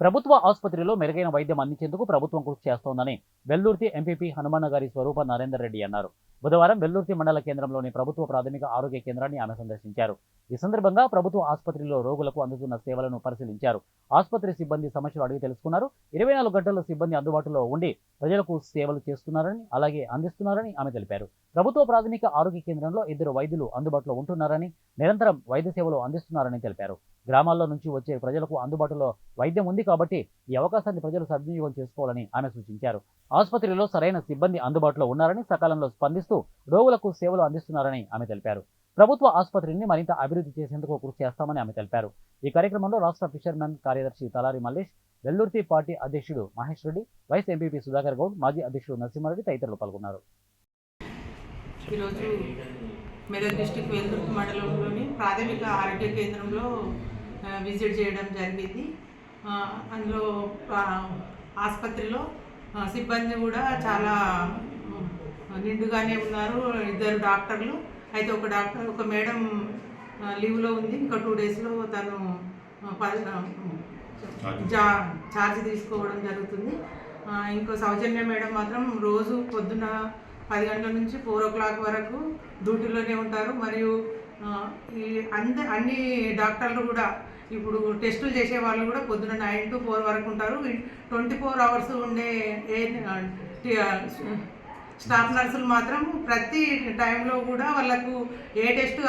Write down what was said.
ప్రభుత్వ ఆసుపత్రిలో మెరుగైన వైద్యం అందించేందుకు ప్రభుత్వం కృషి చేస్తోందని వెల్లుర్తి ఎంపీపీ హనుమన్న గారి స్వరూప నరేందర్ రెడ్డి అన్నారు. బుధవారం వెల్లుర్తి మండల కేంద్రంలోని ప్రభుత్వ ప్రాథమిక ఆరోగ్య కేంద్రాన్ని ఆమె సందర్శించారు. ఈ సందర్భంగా ప్రభుత్వ ఆసుపత్రిలో రోగులకు అందుతున్న సేవలను పరిశీలించారు. ఆసుపత్రి సిబ్బంది సమస్యలు అడిగి తెలుసుకున్నారు. 24 గంటల సిబ్బంది అందుబాటులో ఉండి ప్రజలకు సేవలు చేస్తున్నారని, అలాగే అందిస్తున్నారని ఆమె తెలిపారు. ప్రభుత్వ ప్రాథమిక ఆరోగ్య కేంద్రంలో 2 వైద్యులు అందుబాటులో ఉంటున్నారని, నిరంతరం వైద్య సేవలు అందిస్తున్నారని తెలిపారు. గ్రామాల్లో నుంచి వచ్చే ప్రజలకు అందుబాటులో వైద్యం ఉంది కాబట్టి ఈ అవకాశాన్ని ప్రజలు సద్వినియోగం చేసుకోవాలని ఆమె సూచించారు. ఆసుపత్రిలో సరైన సిబ్బంది అందుబాటులో ఉన్నారని, సకాలంలో స్పందిస్తూ రోగులకు సేవలు అందిస్తున్నారని ఆమె తెలిపారు. ప్రభుత్వ ఆసుపత్రిని మరింత అభివృద్ధి చేసేందుకు కృషి చేస్తామని ఆమె తెలిపారు. ఈ కార్యక్రమంలో రాష్ట్ర ఫిషర్మెన్ కార్యదర్శి తలారి మల్లేష్, వెల్లుర్తి పార్టీ అధ్యక్షుడు మహేష్ రెడ్డి, వైస్ ఎంపీపీ సుధాకర్ గౌడ్, మాజీ అధ్యక్షుడు నరసింహారెడ్డి తదితరులు పాల్గొన్నారు. ఈరోజు మెదక్ డిస్టిక్ వెల్లుర్తి మండలంలోని ప్రాథమిక ఆరోగ్య కేంద్రంలో విజిట్ చేయడం జరిగింది. అందులో ఆసుపత్రిలో సిబ్బంది కూడా చాలా నిండుగానే ఉన్నారు. 2 డాక్టర్లు, అయితే ఒక మేడం లీవ్లో ఉంది. ఇంకా 2 డేస్లో తను ఛార్జ్ తీసుకోవడం జరుగుతుంది. ఇంకో సౌజన్య మేడం మాత్రం రోజు పొద్దున 10 గంటల నుంచి 4 o'clock వరకు డ్యూటీలోనే ఉంటారు. మరియు ఈ అన్ని డాక్టర్లు కూడా ఇప్పుడు టెస్టులు చేసే వాళ్ళు కూడా పొద్దున 9 to 4 వరకు ఉంటారు. 24 hours ఉండే స్టాఫ్ నర్సులు మాత్రం ప్రతి టైంలో కూడా వాళ్ళకు ఏ టెస్ట్